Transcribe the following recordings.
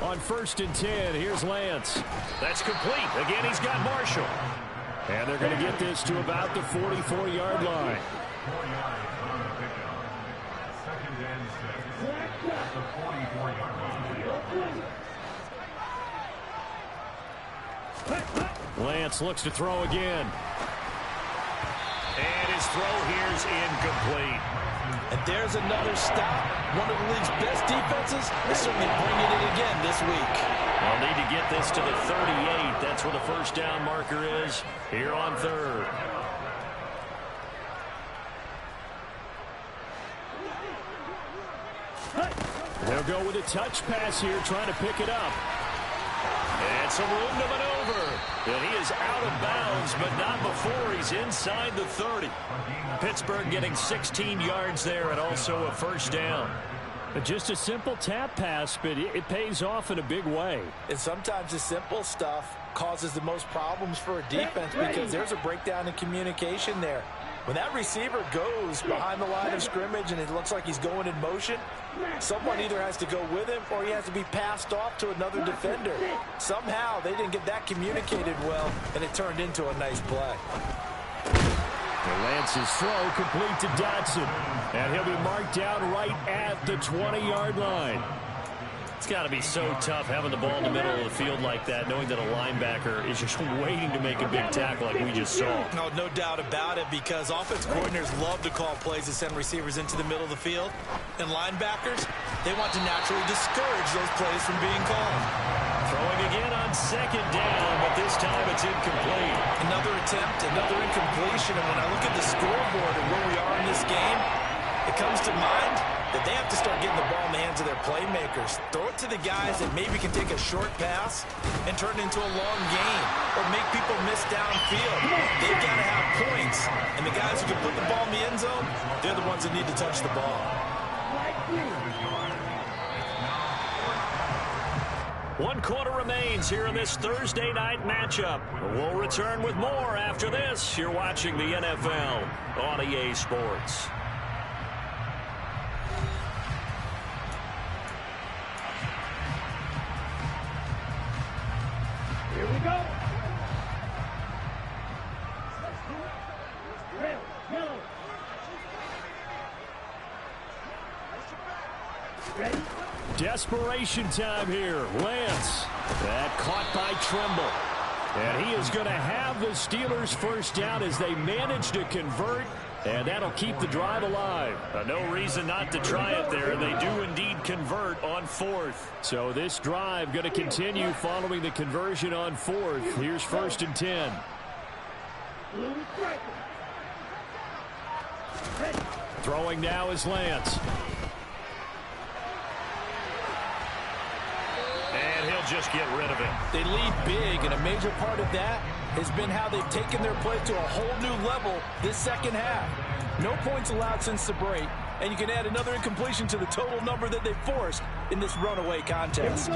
On 1st and 10, here's Lance. That's complete. Again, he's got Marshall. And they're going to get this to about the 44-yard line. Lance looks to throw again. And his throw here's incomplete. And there's another stop. One of the league's best defenses is certainly bringing it again this week. They'll need to get this to the 38. That's where the first down marker is here on 3rd. They'll go with a touch pass here, trying to pick it up. And some room to maneuver. And he is out of bounds, but not before he's inside the 30. Pittsburgh getting 16 yards there and also a first down. Just a simple tap pass, but it pays off in a big way. And sometimes the simple stuff causes the most problems for a defense because there's a breakdown in communication there. When that receiver goes behind the line of scrimmage and it looks like he's going in motion, someone either has to go with him or he has to be passed off to another defender. Somehow they didn't get that communicated well, and it turned into a nice play. Lance's throw complete to Dotson. And he'll be marked down right at the 20-yard line. It's got to be so tough having the ball in the middle of the field like that, knowing that a linebacker is just waiting to make a big tackle like we just saw. No doubt about it, because offensive coordinators love to call plays to send receivers into the middle of the field. And linebackers, they want to naturally discourage those plays from being called. Throwing again on 2nd down, but this time it's incomplete. Another attempt, another incompletion. And when I look at the scoreboard and where we are in this game, it comes to mind that they have to start getting the ball in the hands of their playmakers. Throw it to the guys that maybe can take a short pass and turn it into a long gain or make people miss downfield. They've got to have points. And the guys who can put the ball in the end zone, they're the ones that need to touch the ball. One quarter remains here in this Thursday night matchup. We'll return with more after this. You're watching the NFL on EA Sports. Here we go. Ready? Desperation time here. Lance. That caught by Trimble. And he is going to have the Steelers first down as they manage to convert. And that'll keep the drive alive. No reason not to try it there. And they do indeed convert on 4th. So this drive going to continue following the conversion on 4th. Here's 1st and 10. Throwing now is Lance. And he'll just get rid of it. They lead big, and a major part of that has been how they've taken their play to a whole new level this second half. No points allowed since the break, and you can add another incompletion to the total number that they forced in this runaway contest.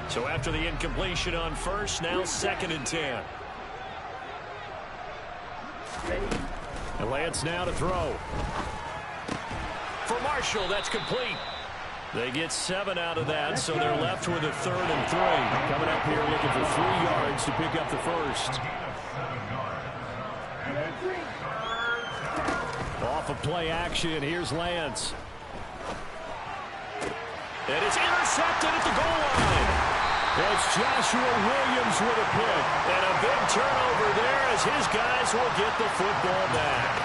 So after the incompletion on 1st, now 2nd and 10. And Lance now to throw. For Marshall, that's complete. They get 7 out of that, so they're left with a 3rd and 3. Coming up here looking for 3 yards to pick up the first. Off of play action, here's Lance. And it's intercepted at the goal line. It's Joshua Williams with a pick. And a big turnover there as his guys will get the football back.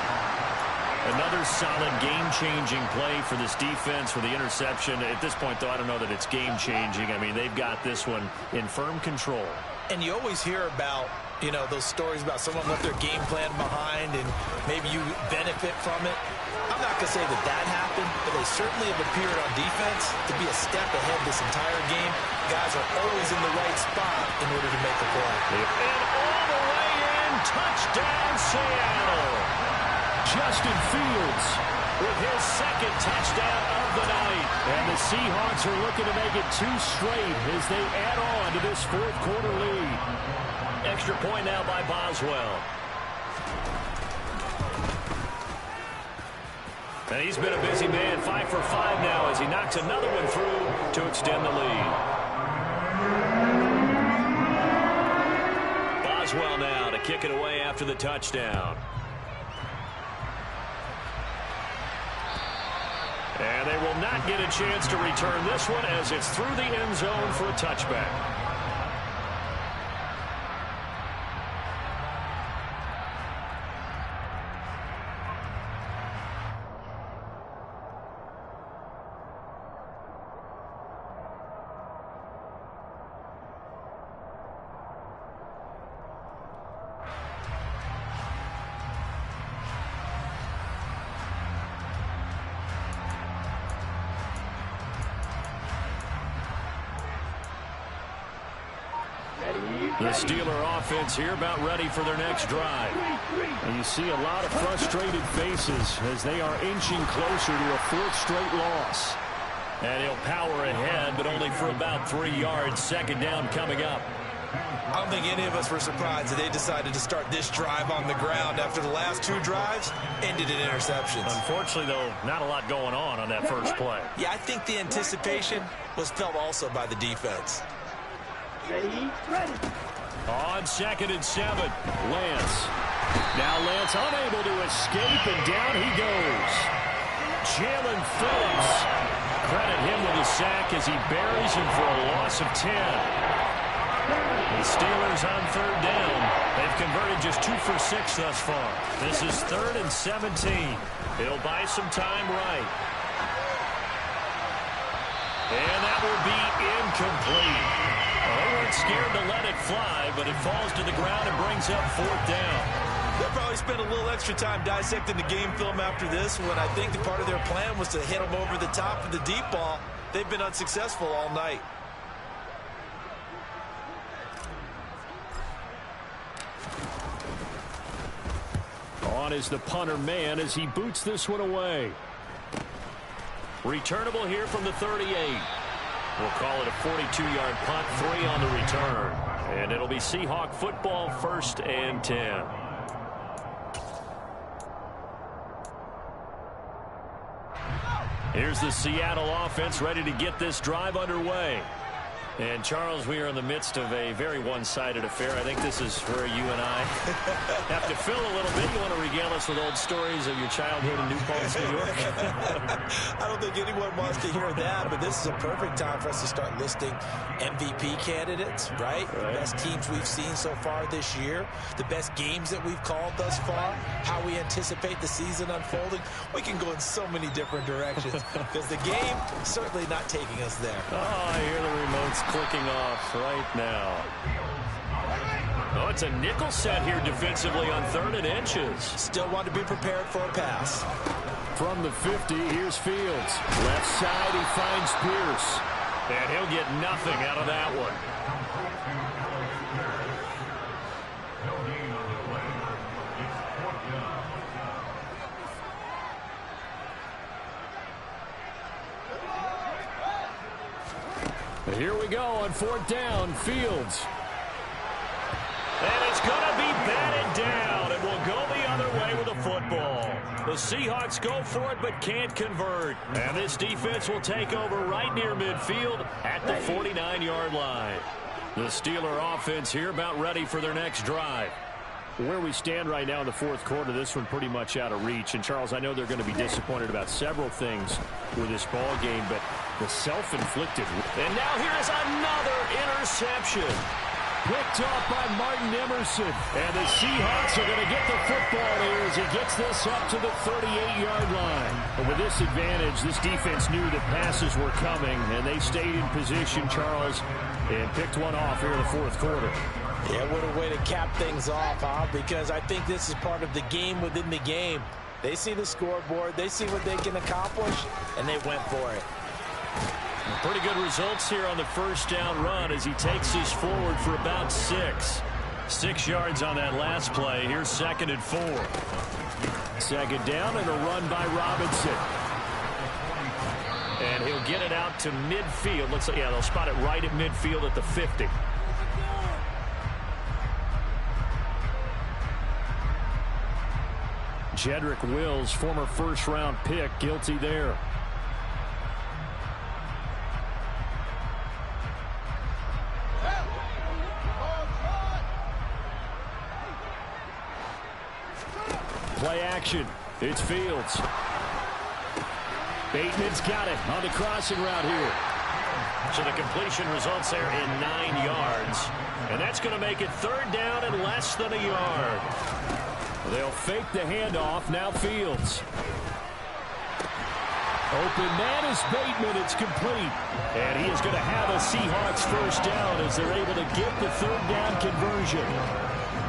Another solid game-changing play for this defense for the interception. At this point, though, I don't know that it's game-changing. I mean, they've got this one in firm control. And you always hear about, those stories about someone left their game plan behind and maybe you benefit from it. I'm not going to say that happened, but they certainly have appeared on defense to be a step ahead this entire game. Guys are always in the right spot in order to make the play. And all the way in, touchdown Seattle. Justin Fields with his 2nd touchdown of the night. And the Seahawks are looking to make it 2 straight as they add on to this 4th quarter lead. Extra point now by Boswell. And he's been a busy man, 5 for 5 now as he knocks another one through to extend the lead. Boswell now to kick it away after the touchdown. And they will not get a chance to return this one as it's through the end zone for a touchback. The Steeler offense here about ready for their next drive. And you see a lot of frustrated faces as they are inching closer to a fourth straight loss. And he'll power ahead, but only for about 3 yards. Second down coming up. I don't think any of us were surprised that they decided to start this drive on the ground after the last 2 drives ended in interceptions. Unfortunately, though, not a lot going on that first play. Yeah, I think the anticipation was felt also by the defense. Ready. On 2nd and 7, Lance. Now Lance unable to escape, and down he goes. Jalen Phillips. Credit him with a sack as he buries him for a loss of 10. The Steelers on 3rd down. They've converted just 2 for 6 thus far. This is 3rd and 17. He'll buy some time right. And that will be incomplete. Well, they weren't scared to let it fly, but it falls to the ground and brings up 4th down. They'll probably spend a little extra time dissecting the game film after this when I think the part of their plan was to hit them over the top of the deep ball. They've been unsuccessful all night. On is the punter man as he boots this one away. Returnable here from the 38. We'll call it a 42-yard punt, 3 on the return. And it'll be Seahawk football, 1st and 10. Here's the Seattle offense ready to get this drive underway. And, Charles, we are in the midst of a very one-sided affair. I think this is where you and I have to fill a little bit. You want to regale us with old stories of your childhood in New Paltz, New York? I don't think anyone wants to hear that, but this is a perfect time for us to start listing MVP candidates, right? The best teams we've seen so far this year, the best games that we've called thus far, how we anticipate the season unfolding. We can go in so many different directions because the game certainly not taking us there. Oh, I hear the remotes clicking off right now. Oh, it's a nickel set here defensively on 3rd and inches. Still want to be prepared for a pass. From the 50, here's Fields. Left side, he finds Pierce. And he'll get nothing out of that one. Here we go on 4th down, Fields. And it's going to be batted down. It will go the other way with the football. The Seahawks go for it but can't convert. And this defense will take over right near midfield at the 49-yard line. The Steeler offense here about ready for their next drive. Where we stand right now in the 4th quarter, this one pretty much out of reach. And, Charles, I know they're going to be disappointed about several things with this ball game, but the self-inflicted. And now here is another interception. Picked off by Martin Emerson. And the Seahawks are going to get the football here as he gets this up to the 38-yard line. But with this advantage, this defense knew that passes were coming, and they stayed in position, Charles, and picked one off here in the 4th quarter. Yeah, what a way to cap things off, huh? Because I think this is part of the game within the game. They see the scoreboard, they see what they can accomplish, and they went for it. Pretty good results here on the 1st down run as he takes this forward for about 6. 6 yards on that last play. Here's 2nd and 4. 2nd down and a run by Robinson. And he'll get it out to midfield. Looks like, yeah, they'll spot it right at midfield at the 50. Jedrick Wills, former 1st-round pick, guilty there. play action. It's Fields. Bateman's got it on the crossing route here. So the completion results there in 9 yards. And that's going to make it 3rd down and less than a yard. They'll fake the handoff. Now Fields. Open man is Bateman. It's complete. And he is going to have a Seahawks first down as they're able to get the 3rd down conversion.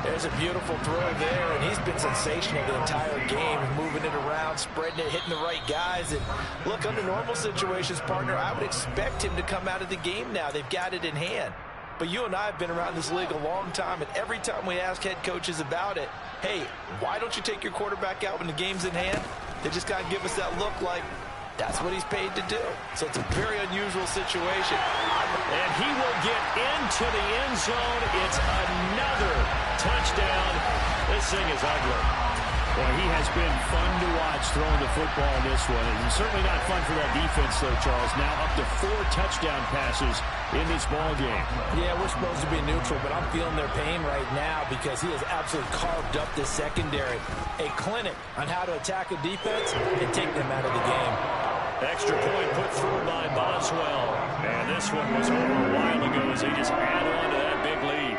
There's a beautiful throw there, and he's been sensational the entire game, moving it around, spreading it, hitting the right guys. And look, under normal situations, partner, I would expect him to come out of the game now. They've got it in hand. But you and I have been around this league a long time, and every time we ask head coaches about it, hey, why don't you take your quarterback out when the game's in hand? They just got to give us that look like that's what he's paid to do. So it's a very unusual situation. And he will get into the end zone. It's another touchdown. This thing is ugly. Boy, he has been fun to watch throwing the football in this one. And certainly not fun for that defense, though, Charles. Now up to 4 touchdown passes in this ball game. Yeah, we're supposed to be neutral, but I'm feeling their pain right now because he has absolutely carved up this secondary. A clinic on how to attack a defense and take them out of the game. Extra point put through by Boswell. And this one was over a while ago as they just add on to that big lead.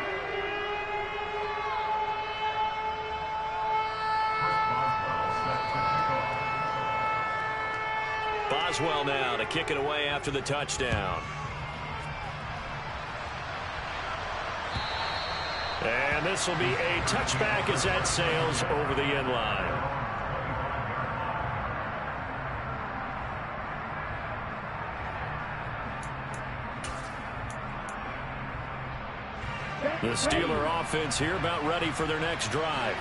Boswell now to kick it away after the touchdown. And this will be a touchback as that sails over the end line. The Steeler offense here about ready for their next drive.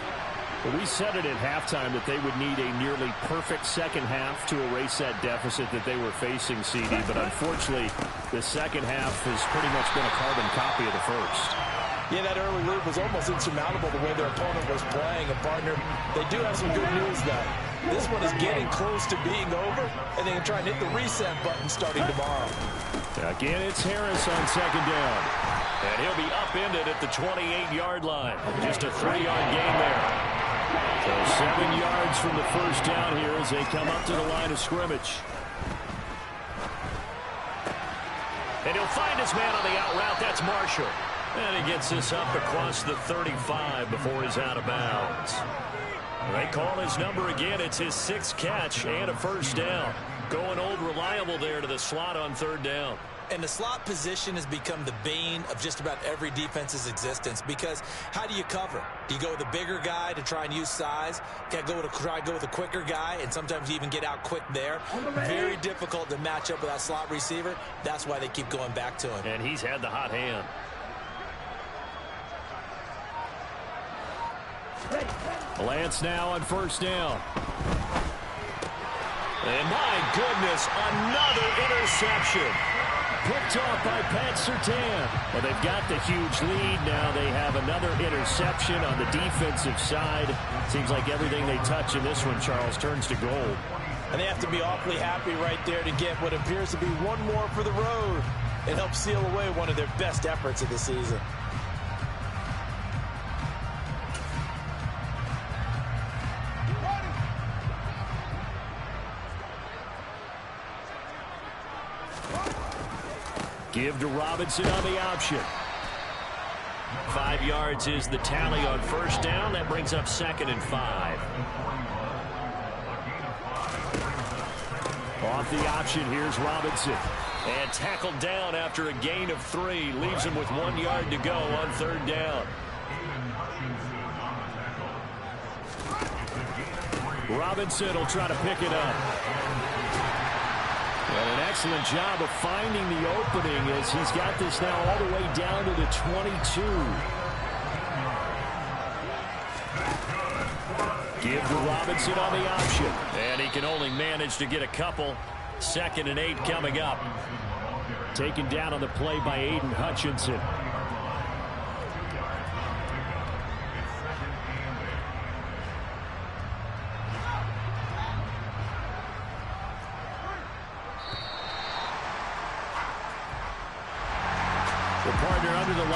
Well, we said it at halftime that they would need a nearly perfect second half to erase that deficit that they were facing, CD. But unfortunately, the second half has pretty much been a carbon copy of the first. Yeah, that early lead was almost insurmountable the way their opponent was playing. And, partner, they do have some good news, though. This one is getting close to being over, and they can try and hit the reset button starting tomorrow. Again, it's Harris on second down. And he'll be upended at the 28-yard line. Just a 3-yard gain there. So 7 yards from the first down here as they come up to the line of scrimmage. And he'll find his man on the out route. That's Marshall. And he gets this up across the 35 before he's out of bounds. They call his number again. It's his 6th catch and a first down. Going old reliable there to the slot on 3rd down. And the slot position has become the bane of just about every defense's existence because how do you cover? Do you go with a bigger guy to try and use size? Try to go with a quicker guy, and sometimes you even get out quick there. Very difficult to match up with that slot receiver. That's why they keep going back to him. And he's had the hot hand. Lance now on first down. And my goodness, another interception. Picked off by Pat Surtain. Well, they've got the huge lead. Now they have another interception on the defensive side. Seems like everything they touch in this one, Charles, turns to gold. And they have to be awfully happy right there to get what appears to be one more for the road. It helps seal away one of their best efforts of the season. Give to Robinson on the option. 5 yards is the tally on first down. That brings up 2nd and 5. Off the option, here's Robinson. And tackled down after a gain of 3. Leaves him with 1 yard to go on 3rd down. Robinson will try to pick it up. And an excellent job of finding the opening as he's got this now all the way down to the 22. Give to Robinson on the option. And he can only manage to get a couple. 2nd and 8 coming up. Taken down on the play by Aiden Hutchinson. The partner under the